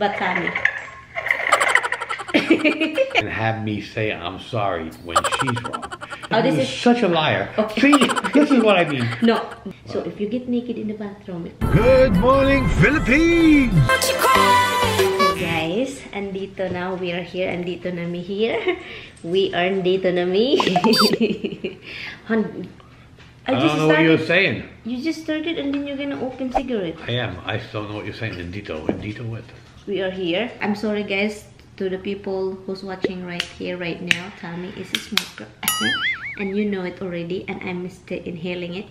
But Tammy. And have me say I'm sorry when she's wrong. Oh, this is such a liar. Okay. See, this is what I mean. No. So if you get naked in the bathroom. Good morning, Philippines! Guys, andito na. We are here. Andito na me here. We are andito na me. I don't know what you're saying. You just started and then you're gonna open cigarette. I am. I still know what you're saying. Andito. Andito what? We are here. I'm sorry guys to the people who's watching right here, right now. Tammy is a smoker. And you know it already. And I'm still inhaling it.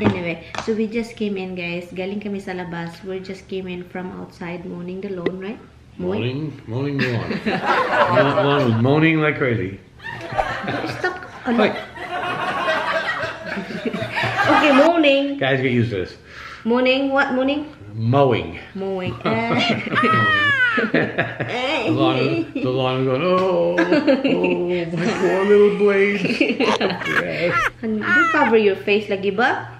Anyway, so we just came in guys. Galing kami sa labas. We just came in from outside mowing the lawn, right? Mowing the lawn. The lawn was moaning like crazy. Stop. Oh, no. Okay, morning. Guys, get used to this. Morning, what morning? Mowing. Mowing. The lawn was going, oh, my poor little blades. You cover your face lagi ba?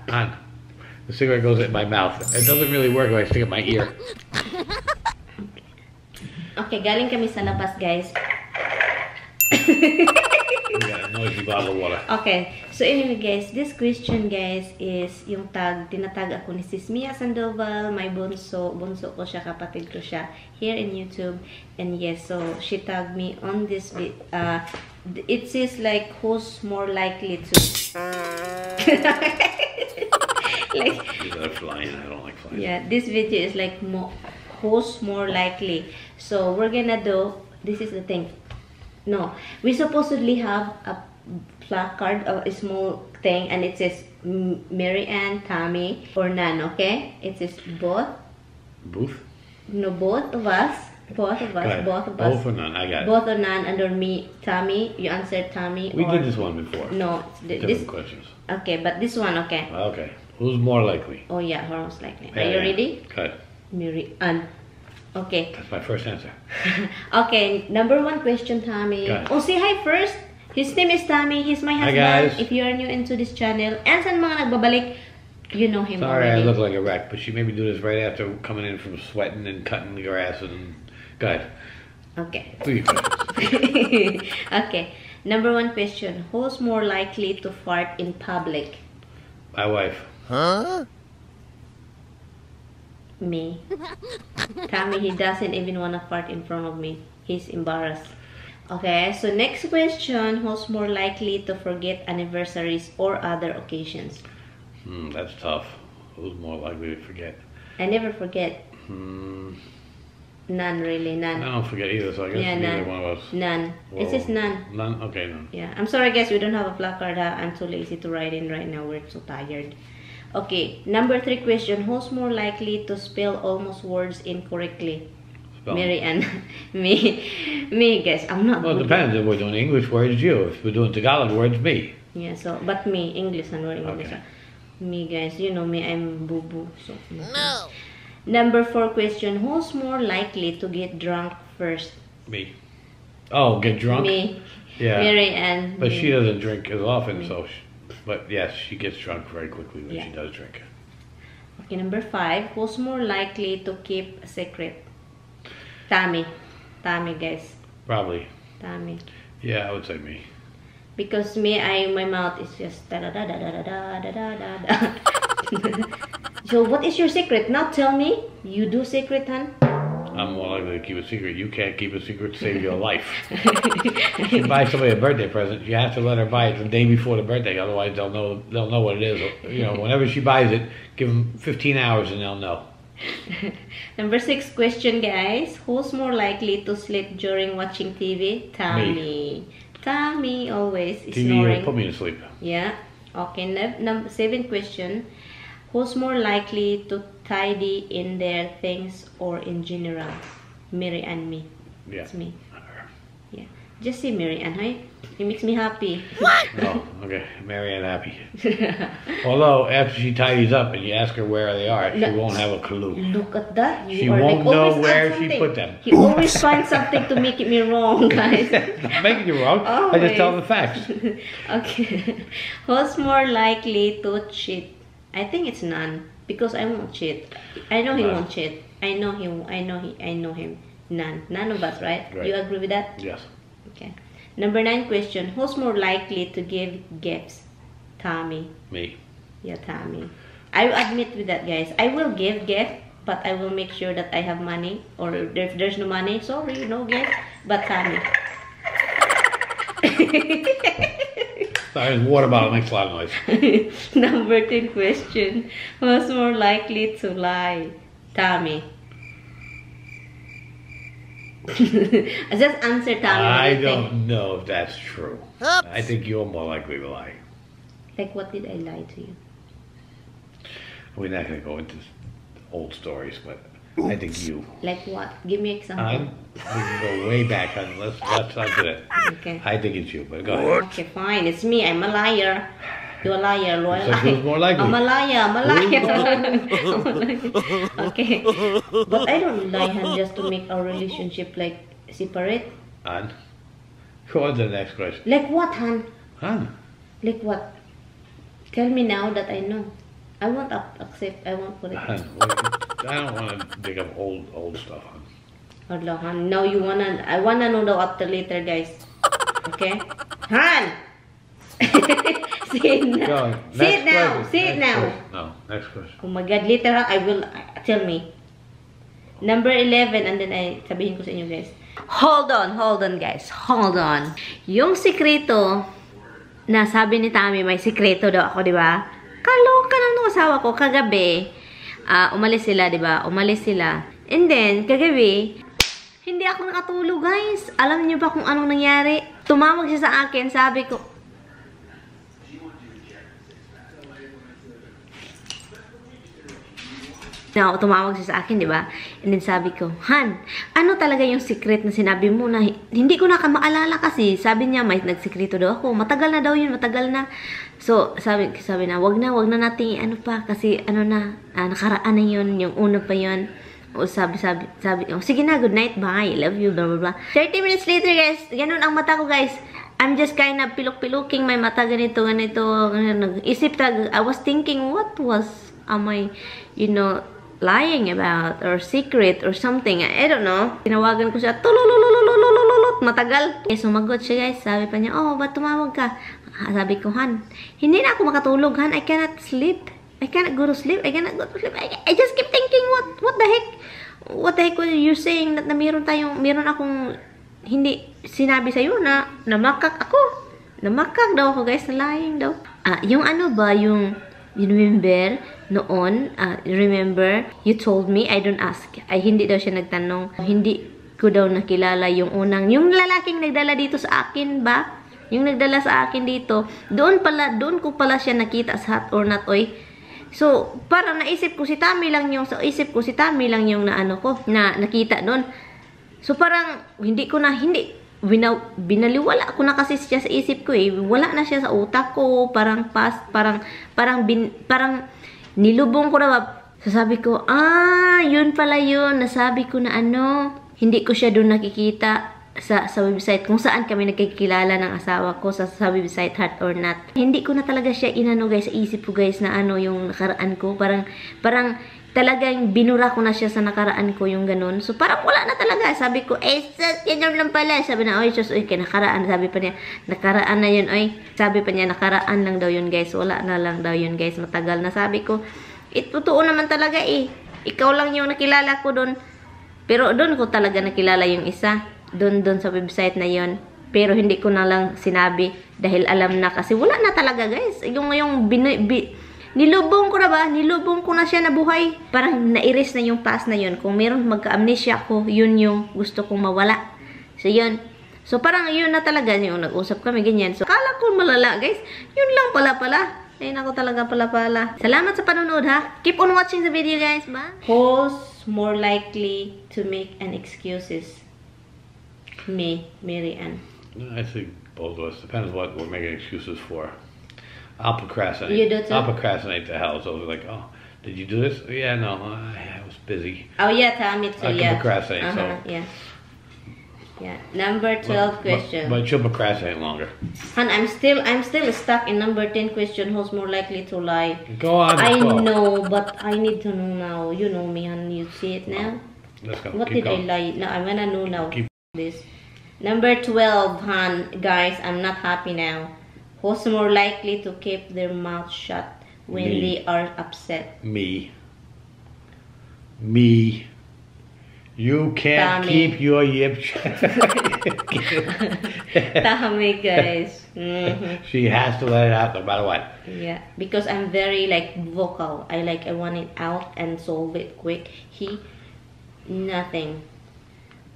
The cigarette goes in my mouth. It doesn't really work if I stick it in my ear. Okay, galing kami sa labas, guys. We got a noisy bottle of water. Okay, so anyway guys, this question guys is yung tinatag ako ni Sis Mia Sandoval, my bunso ko siya, kapatid ko siya, here in YouTube. And yes, so she tagged me on this it says like, who's more likely to like, These are flying. I don't like flying. yeah, this video is like who's more likely. So we're gonna do, this is the thing. No, we supposedly have a placard or a small thing, and it says MaryAnn, Tammy, or none. Okay, it says both. Booth? No, both of us. Both of us. Both of us. Both or none? I got it. Both or none under me, Tammy. You answered Tammy. We did this one before. No, Different questions. Okay, but this one, okay. Okay. Who's more likely? Oh yeah, most likely. Yeah, Are you yeah. ready? Good. MaryAnn. Okay. That's my first answer. Okay, number one question, Tammy. Got it. Oh, say hi first. His name is Tammy. He's my husband. Hi, guys. If you are new into this channel, and sa mga nagbabalik, you know him Sorry, already. I look like a wreck, but she made me do this right after coming in from sweating and cutting the grass and good. Okay. Do your questions. Okay. Number one question. Who's more likely to fart in public? My wife. Huh? Me. Tammy, he doesn't even want to fart in front of me. He's embarrassed. Okay, so next question. Who's more likely to forget anniversaries or other occasions? That's tough. Who's more likely to forget? I never forget. None, really, none. I don't forget either, so I guess neither one of us. None. Whoa. It says none. None? Okay, none. Yeah, I'm sorry guys, we don't have a placard. I'm too lazy to write in right now. We're so tired. Okay, number three question. Who's more likely to spell almost words incorrectly? Spell. MaryAnn. Me, guys. I'm not. Well, it depends. If we're doing English words, you. If we're doing Tagalog words, me. Yeah, so, but me, English and we're English. Okay. Me, guys, you know me, I'm boo-boo. So, No. Number four question. Who's more likely to get drunk first? Me. Oh, get drunk? Me. Yeah. MaryAnn. But me. she doesn't drink as often, so... But yes, she gets drunk very quickly when she does drink. Okay, number five. Who's more likely to keep a secret? Tammy. Tammy, guys. Probably. Tammy. Yeah, I would say me. Because me, my mouth is just da da da da da da da da da da. So what is your secret? Now tell me. You do secret, hun? I'm more likely to keep a secret. You can't keep a secret to save your life. If you buy somebody a birthday present, you have to let her buy it the day before the birthday. Otherwise, they'll know what it is. You know, whenever she buys it, give them 15 hours and they'll know. Number six question, guys. Who's more likely to sleep during watching TV? Tammy. Me. Tammy always is TV snoring. will put me to sleep. Yeah. Okay. Number seven question. Who's more likely to tidy in their things or in general? MaryAnn, me. Yeah. It's me. Yeah. Just say MaryAnn, hi. It makes me happy. Oh, okay. MaryAnn happy. Although, after she tidies up and you ask her where they are, she won't have a clue. Look at that. She won't know where she put them. You always find something to make me wrong, guys. I'm making you wrong. I just tell the facts. Okay. Who's more likely to cheat? I think it's none. Because I won't cheat. I know he won't cheat. I know him. I know him. None of us, right? Right. You agree with that? Yes. Okay. Number 9 question. Who's more likely to give gifts? Tommy. Me. Yeah, Tommy. I admit with that, guys. I will give gift, but I will make sure that I have money. Or if there's no money, sorry, no gift. But Tommy. Sorry, water bottle makes a lot of noise. Number 10 question. Who's more likely to lie? Tommy. Just answer Tommy. I don't know if that's true. Oops. I think you're more likely to lie. Like, what did I lie to you? We're not going to go into old stories, but I think you. Like what? Give me example. We can go way back. Let's not do it. Okay. I think it's you, but go ahead. Okay, fine. It's me. I'm a liar. You're a liar. So who's more likely? I'm a liar. I'm a liar. Okay. But I don't lie, Han, just to make our relationship like separate. Han? Go on to the next question. Like what, Han? Han? Like what? Tell me now that I know. I won't accept. I won't put it. Han, I don't want to dig up old stuff, Han. Hello, Han. Now you wanna. I wanna know the after later, guys. Okay, Han. Say it now. Say it now. Say it now. No, next question. Oh my God, later I will tell me. Number 11, and then I sabihin ko sa inyo, guys. Hold on, guys. Hold on. Yung sikreto na sabi ni Tommy, may sikreto daw ako, di ba? Kaloka na nung asawa ko kagabi. Umalis sila, di ba? Umalis sila. And then, kagabi, hindi ako nakatulog, guys. Alam niyo ba kung anong nangyari? Tumawag siya sa akin, sabi ko, no, tumawag siya sa akin, di ba? And then sabi ko, Han, ano talaga yung secret na sinabi mo na hindi ko na maalala kasi. Sabi niya, may nagsikreto daw ako. Matagal na daw yun, matagal na. So, sabi na, wag na natin, ano pa, kasi ano na, nakaraan na yun, yung una pa yun. O sabi, oh, sige na, good night, bye, love you, blah, blah, blah. 30 minutes later, guys, ganun ang mata ko, guys. I'm just kind of pilok-piloking my mata, ganito. Isip talaga, I was thinking, what was, am I, you know, lying about or secret or something. I don't know. Tinawagan ko siya. Tululululululululululul. Matagal. Eh, sumagot siya, guys. Sabi pa niya, oh, ba't tumawag ka? Sabi ko, Han, hindi na ako makatulog, Han. I cannot sleep. I cannot go to sleep. I cannot go to sleep. I just keep thinking, what the heck? What the heck were you saying that na meron akong hindi sinabi sa'yo na namakak ako. Namakak daw ako, guys. Na lying daw. Yung ano ba, yung remember noon, remember, you told me, I don't ask. Ay, hindi daw siya nagtanong. Hindi ko daw nakilala yung yung lalaking nagdala dito sa akin ba? Yung nagdala sa akin dito, doon ko pala siya nakita sa Hot or Not, oy. So, parang naisip ko si Tommy lang yung, na ano ko, na nakita doon. So, parang, binaliwala ko na kasi siya sa isip ko eh. Wala na siya sa utak ko. Parang nilubong ko na ba. Sasabi ko, yun pala yun. Nasabi ko na ano. Hindi ko siya doon nakikita sa website kung saan kami nagkikilala ng asawa ko sa website Hot or Not. Hindi ko na talaga siya inano, guys, sa isip ko, guys, na ano yung nakaraan ko. Parang talagang binura ko na siya sa nakaraan ko yung ganun. So, parang wala na talaga. Sabi ko, yan lang pala. Sabi na, oy, sus, oy, nakaraan. Sabi pa niya, nakaraan na yun, oy. Sabi pa niya, nakaraan lang daw yun, guys. Wala na lang daw yun, guys. Matagal na. Sabi ko, totoo naman talaga eh. Ikaw lang yung nakilala ko doon. Pero doon ko talaga nakilala yung isa. Doon sa website na yun. Pero hindi ko na lang sinabi dahil alam na kasi wala na talaga, guys. Nilubong ko na siya na buhay. Parang na-erase na yung past na yun. Kung meron magka-amnesia ko, yun yung gusto kong mawala. So, yun. So, parang yun na talaga yung nag-usap kami, ganyan. So, kala ko malala, guys. Yun lang pala. Ayun ako talaga pala. Salamat sa panonood, ha. Keep on watching the video, guys. Bye. Who's more likely to make an excuses? Me, MaryAnn. I think both of us. Depends what we're making excuses for. I'll procrastinate. You do too? I'll procrastinate to hell. So like, oh, did you do this? Yeah, no, I was busy. Oh yeah, Tommy too. I can procrastinate. So yeah. Yeah. Number 12 question. But she'll procrastinate longer. And I'm still stuck in number 10 question. Who's more likely to lie? Go on. I know, but I need to know now. You know me, and you see it now. Let's go. What Keep did going. I lie? No, I wanna know now. Keep. This. Number 12, Han. Guys, I'm not happy now. Who's more likely to keep their mouth shut when Me. they are upset? Me. You can't Tami. keep your yip shut. Tahame, guys. She has to let it out no matter what. Yeah, because I'm very like vocal. I want it out and solve it quick. He, nothing.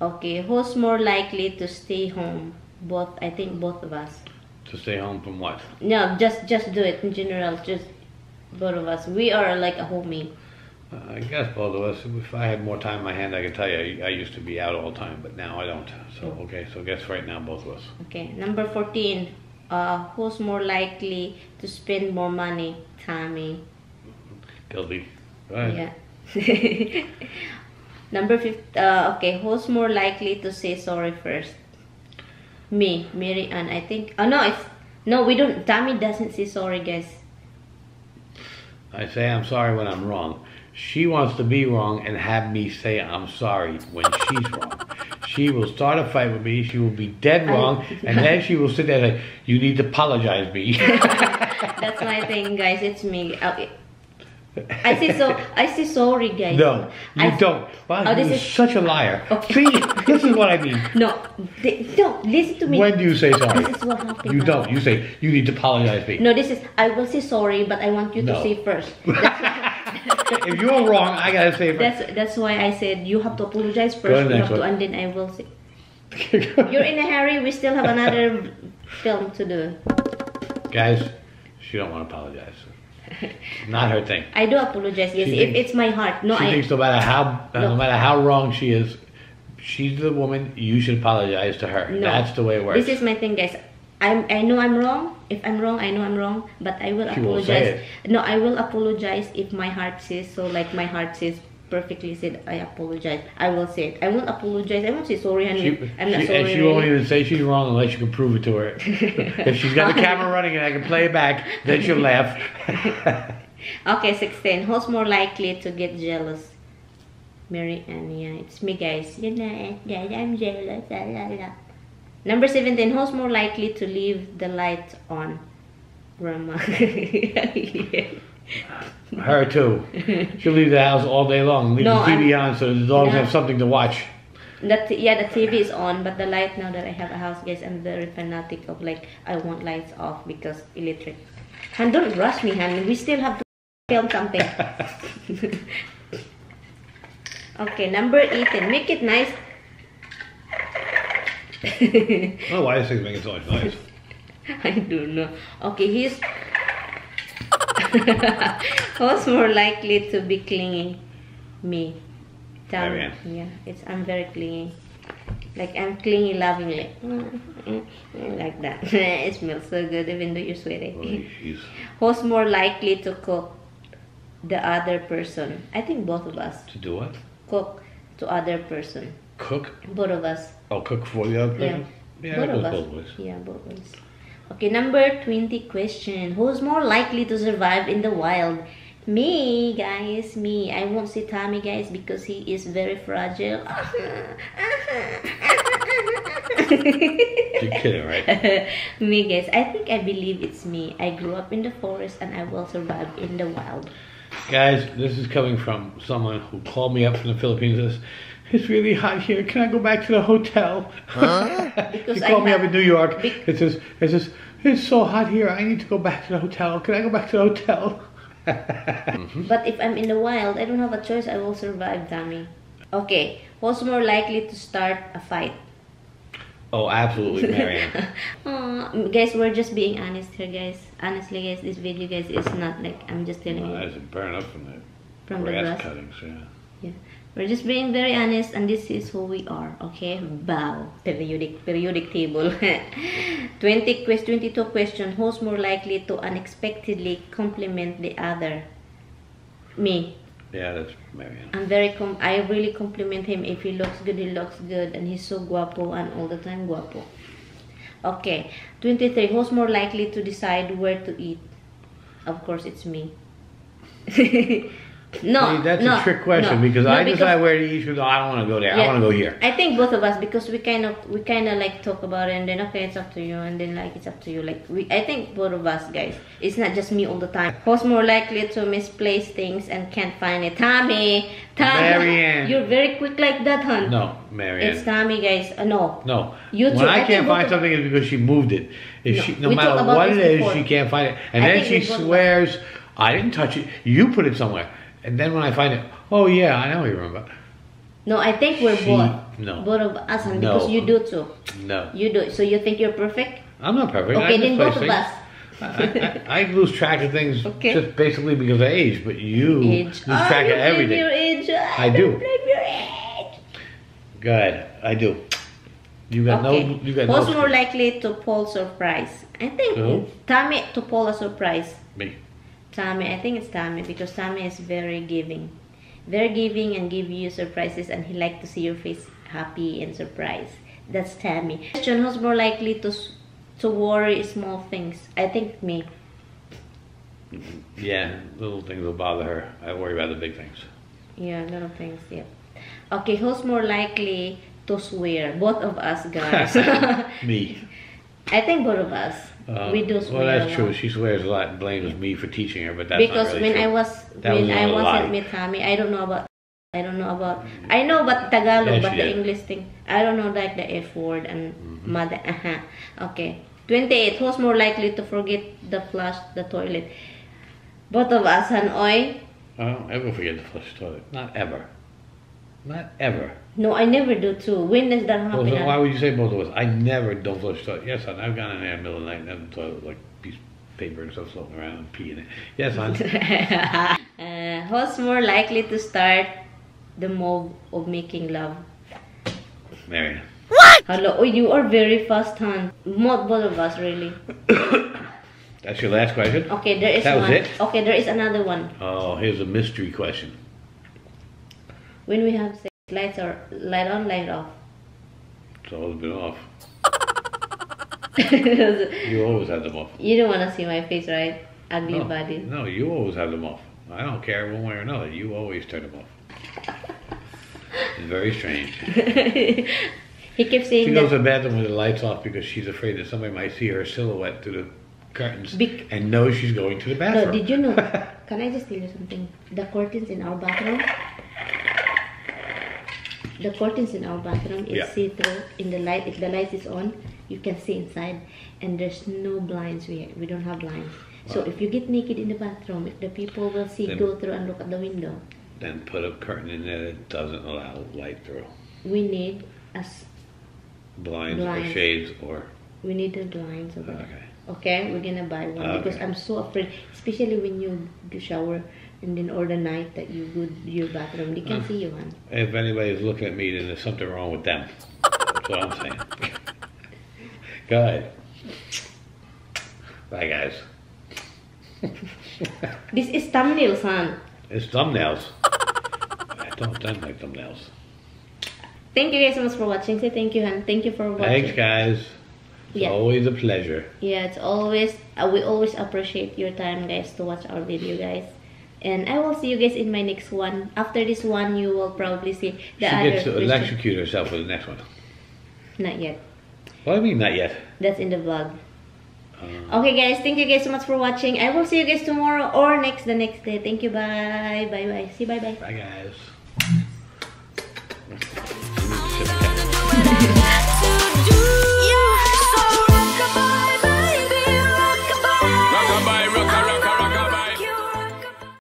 Okay, who's more likely to stay home? Both. I think both of us. To stay home from what? No, just do it in general. Just both of us. We are like a homie. I guess both of us. If I had more time in my hand, I could tell you I used to be out all the time, but now I don't. So okay, so I guess right now both of us. Okay, number 14. Who's more likely to spend more money? Tammy. Guilty. Go ahead. Yeah. Number 15. Okay, who's more likely to say sorry first? Me, MaryAnn. I think. Oh no, no. We don't. Tammy doesn't say sorry, guys. I say I'm sorry when I'm wrong. She wants to be wrong and have me say I'm sorry when she's wrong. She will start a fight with me. She will be dead wrong, and then she will sit there and say, "You need to apologize me." That's my thing, guys. It's me. I say sorry, guys. No, you don't. Wow, this you're is such a liar. Okay. See, this is what I mean. No, don't listen to me. When do you say sorry? This is what happened. You don't. You say you need to apologize me. No, this is I will say sorry, but I want you to No. say first. If you're wrong, I gotta say first. That's why I said you have to apologize Go to first. the You next have to, one. and then I will say. You're in a hurry. We still have another film to do. Guys, she don't want to apologize. Not her thing. I do apologize. Yes, She if thinks- it's my heart. No, She I. thinks no matter No. how wrong she is, she's the woman. You should apologize to her. No. That's the way it works. This is my thing, guys. I know I'm wrong. If I'm wrong, I know I'm wrong. But I will She will say apologize. it. No, I will apologize if my heart says so. Like my heart says perfectly said, I apologize. I will say it. I won't apologize. I won't say sorry, honey. I'm not sorry. And she won't even say she's wrong unless you can prove it to her. If she's got the camera running and I can play it back, then she'll laugh. Okay, 16. Who's more likely to get jealous? MaryAnn. Yeah, it's me, guys. You know, guys, I'm jealous. La, la, la. Number 17. Who's more likely to leave the light on? Grandma. Her too. She'll leave the house all day long, leave No, the TV on so the dogs No. have something to watch. Yeah, the TV is on, but the light, now that I have a house, guys, I'm very fanatic of like I want lights off because electric. And don't rush me, honey. We still have to film something. Okay, number 18. Make it nice. Oh, why is this making so much noise? I don't know. Okay, he's who's more likely to be clingy? Me. Tell me. MaryAnn. Yeah, I'm very clingy. Like I'm clingy lovingly. Like that. It smells so good even though you're sweating. Oh, jeez. Who's more likely to cook? The other person. I think both of us. To do what? Cook to other person. Cook? Both of us. Oh, cook for the other person? Yeah, both that of goes us. both ways. Yeah, both ways. Okay, number 20 question. Who's more likely to survive in the wild? Me, guys. Me. I won't say Tommy, guys, because he is very fragile. You're kidding, right? Me, guys. I think I believe it's me. I grew up in the forest and I will survive in the wild. Guys, this is coming from someone who called me up from the Philippines and says, "It's really hot here. Can I go back to the hotel?" Huh? Because He called me I up in New York. Bec- It says, "It's so hot here. I need to go back to the hotel. Can I go back to the hotel?" But if I'm in the wild, I don't have a choice. I will survive, Tommy. Okay. Who's more likely to start a fight? Oh, absolutely, MaryAnn. Guys, we're just being honest here, guys. Honestly, guys, this video, guys, is not like I'm just telling you That's a burn up from the from the grass grass. cuttings, yeah. Yeah, we're just being very honest, and this is who we are. Okay, bow. Periodic table. 22 question. Who's more likely to unexpectedly compliment the other? Me. Yeah, that's MaryAnn. I really compliment him. If he looks good, he looks good, and he's so guapo and all the time guapo. Okay, 23. Who's more likely to decide where to eat? Of course, it's me. No, See, that's a trick question because I decide where to eat. No, I don't want to go there. Yeah, I want to go here. I think both of us, because we kind of like talk about it, and then okay, it's up to you, and then like it's up to you. Like I think both of us, guys. It's not just me all the time. Who's more likely to misplace things and can't find it? Tommy. MaryAnn. You're very quick like that, hon. No, MaryAnn. It's Tommy, guys. No. No. You when I can't find something, it's because she moved it. No matter what it is, she can't find it, and then she swears, "I didn't touch it. You put it somewhere." And then when I find it, oh yeah, I know you remember. No, I think we're both. No. Both of us, and because you do too. No. You do. So you think you're perfect? I'm not perfect. Okay, then both of us. I lose track of things just basically because of age, but you lose track of everything. Your age. I do. Your age. Good, I do. You got Who's more likely to pull surprise? I think Tommy to pull a surprise. Me. Tommy, I think it's Tommy because Tommy is very giving and give you surprises, and he likes to see your face happy and surprised. That's Tommy. Question: who's more likely to worry small things? I think me. Yeah, little things will bother her. I worry about the big things. Yeah, little things. Yeah. Okay, who's more likely to swear? Both of us, guys. Me. I think both of us. We do swear. Well, that's true. She swears a lot and blames me for teaching her, but that's because not really when true. I wasn't with Tommy, I know about Tagalog, but the English thing, I don't know, like the F word and mother. Okay. 28. Who's more likely to forget the flush the toilet? Both of us, Hanoy. I don't ever forget to flush the toilet. Not ever. Not ever. No, I never do too. When does that happen? Well, so why would you say both of us? I never don't flush the toilet. Yes, hon. I've gone in there in the middle of the night and had the toilet like a piece of paper and stuff floating around and pee in it. Yes, hon. Who's more likely to start the move of making love? MaryAnn. What? Hello. Oh, you are very fast, hon. Both of us, really. That's your last question? Okay, there is that one. Was it? Okay, there is another one. Oh, here's a mystery question. When we have sex, lights are light on, light off. It's always been off. You always have them off. You don't want to see my face, right? Ugly body. No, you always have them off. I don't care one way or another. You always turn them off. It's very strange. He keeps saying she goes to the bathroom with the lights off because she's afraid that somebody might see her silhouette through the curtains and know she's going to the bathroom. No, did you know? Can I just tell you something? The curtains in our bathroom. The curtains in our bathroom is see-through. In the light, if the light is on, you can see inside, and there's no blinds. We don't have blinds. So if you get naked in the bathroom, if the people will see, go through and look at the window. Then put a curtain in there that doesn't allow light through. We need blinds or shades or. We need the blinds. Okay. Okay, we're gonna buy one because I'm so afraid, especially when you do shower. And then or the night that you go to your bathroom, they can see you, man. If anybody's looking at me, then there's something wrong with them. That's what I'm saying. Go ahead. Bye, guys. This is thumbnails, son. It's thumbnails. I don't like thumbnails. Thank you guys so much for watching. Say thank you, Han. Thank you for watching. Thanks, guys. It's always a pleasure. Yeah, it's always, we always appreciate your time, guys, to watch our video, guys. And I will see you guys in my next one. After this one, you will probably see the other. She gets to electrocute herself with the next one. Not yet. What do you mean, not yet? That's in the vlog. Okay, guys. Thank you guys so much for watching. I will see you guys tomorrow or the next day. Thank you. Bye. Bye. See you. Bye. Bye, guys.